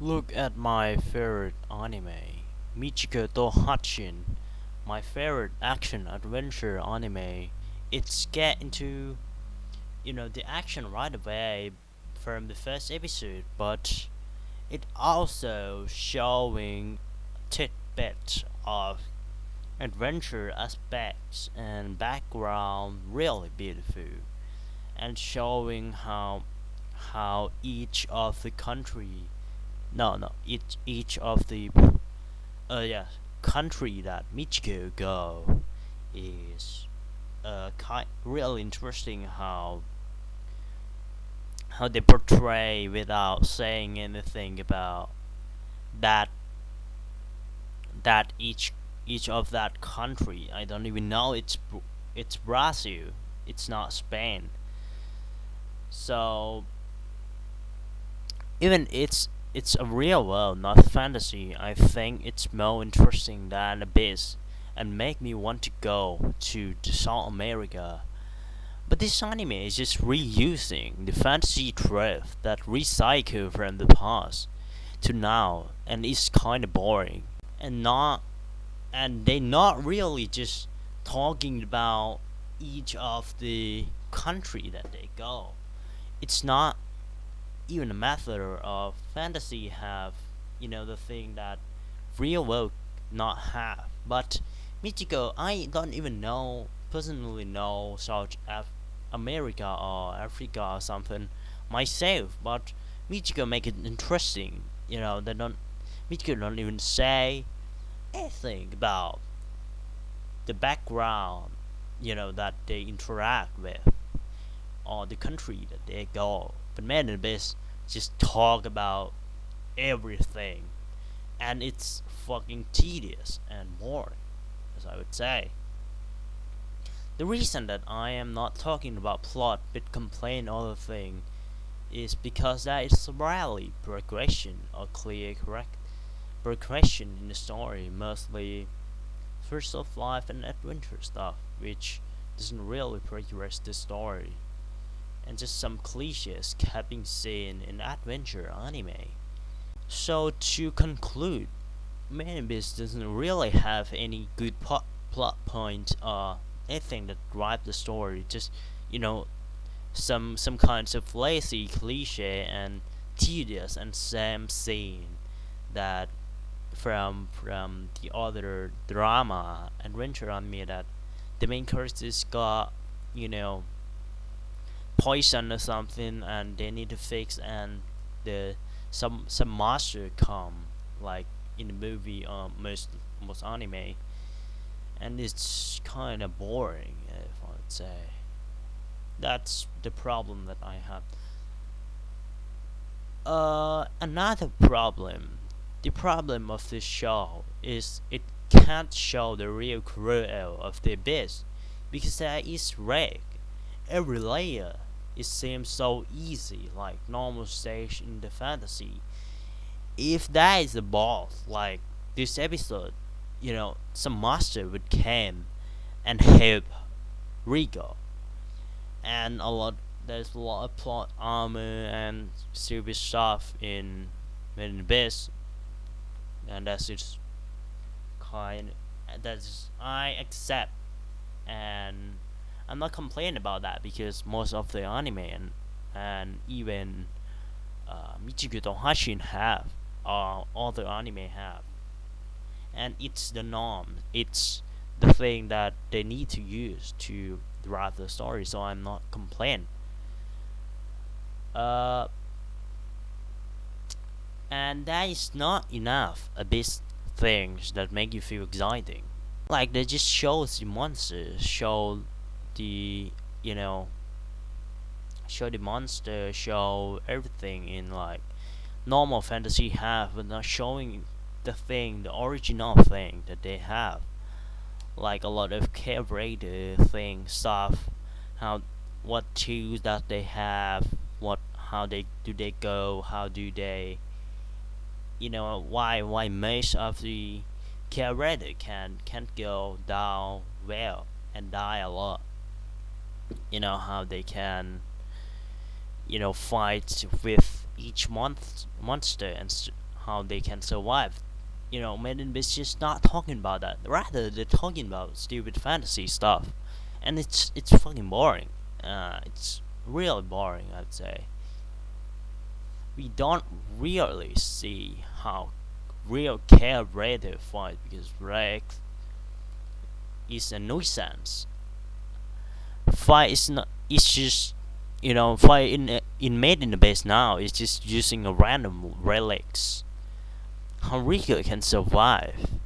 Look at my favorite anime, Michiko to Hachin. My favorite action adventure anime. It's get into the action right away from the first episode, but it also showing tidbits of adventure aspects and background really beautiful, and showing how each of the country no each of the yeah country that Michiko go is really interesting how they portray without saying anything about that each of that country. I don't even know it's Brazil. It's not Spain. So even it's a real world, not fantasy. I think it's more interesting than Abyss, and make me want to go to South America. But this anime is just reusing the fantasy trope that recycle from the past to now, and it's kind of boring. And not and they not really just talking about each of the country that they go. It's not even a matter of fantasy have the thing that real world not have. But Michiko, I don't even know personally know South America or Africa or something myself. But Michiko make it interesting. They don't Michiko don't even say anything about the background that they interact with or the country that they go. But Man in Abyss just talk about everything, and it's fucking tedious and boring, as I would say. The reason that I am not talking about plot but complain other thing is because that is rarely progression or clear correct progression in the story, mostly first of life and adventure stuff, which doesn't really progress the story, and just some cliches kept being seen in adventure anime. So to conclude, Manibus doesn't really have any good plot point or anything that drive the story. Just you know some kinds of lazy cliche and tedious and same scene that from the other drama adventure anime that the main characters got you know poison or something and they need to fix, and the some monster come like in the movie most anime, and it's kind of boring if I would say. That's the problem that I have. Another problem, the problem of this show is it can't show the real cruel of the abyss because that is rare. Every layer it seems so easy, like normal stage in the fantasy. If that is the boss, like this episode, some master would come and help Rico, and there's a lot of plot armor and stupid stuff in Abyss, and that's just kind. That's I accept, and I'm not complaining about that because most of the anime and even Michigo Tohashin have, other anime have, and it's the norm. It's the thing that they need to use to drive the story. So I'm not complaining. Uh, and that is not enough. A bit things that make you feel exciting. Like they just shows the monsters, the you know show the monster, show everything in like normal fantasy have, but not showing the original thing that they have. Like a lot of character thing stuff, how what tools that they have, what how they go, how do they, why most of the character can't go down well and die a lot. How they can fight with each monster and how they can survive. Men in Beast just not talking about that. Rather, they're talking about stupid fantasy stuff, and it's fucking boring. It's really boring, I'd say. We don't really see how real care Raider fight because Rex is a nuisance. Fight is not. It's just fight in made in the base now. It's just using a random relics. How Rico can survive.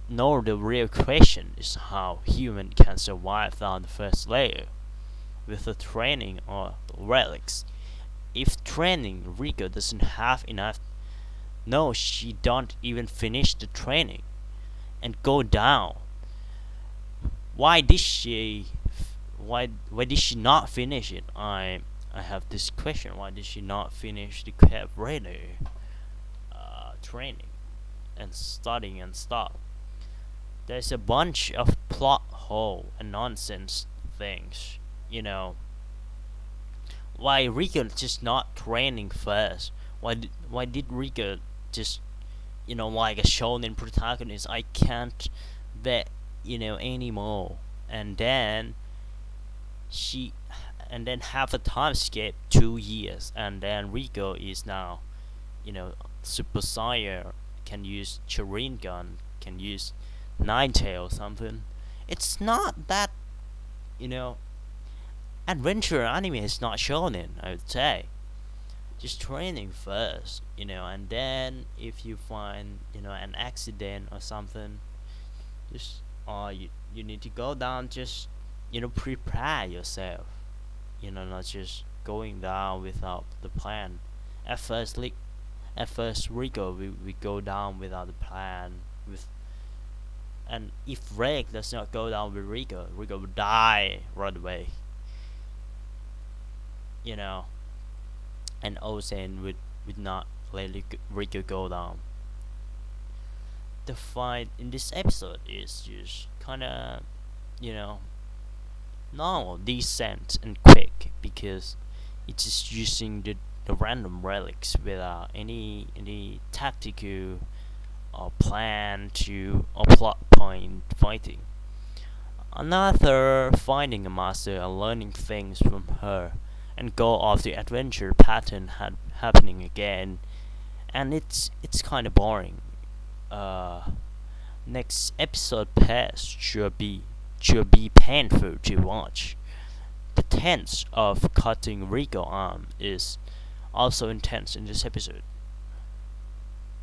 No, the real question is how human can survive on the first layer with the training or relics. If training, Rico doesn't have enough. No, she don't even finish the training and go down. Why did she? Why did she not finish it? I have this question. Why did she not finish the cab radar training and studying and stuff? There's a bunch of plot hole and nonsense things. You know, why Rika just not training first? Why did Rika just like a shonen protagonist? I can't bet anymore. And then she and then half the time skip 2 years, and then Rico is now Super Saiyan, can use Gun, can use Nine Tail something. It's not that you know adventure anime is not shonen, I would say. Just training first, and then if you find an accident or something, just you need to go down. Just prepare yourself. Not just going down without the plan. At first, Rico we go down without the plan. And if Rick does not go down with Rico will die right away. You know, and Ozen would not let Rico go down. The fight in this episode is just kind of, you know, normal, decent, and quick because it's just using the random relics without any tactical or plan to or plot point fighting. Another finding a master and learning things from her and go off the adventure pattern happening again, and it's kind of boring. Uh, Next episode pass should be painful to watch. The tense of cutting Rico arm is also intense in this episode.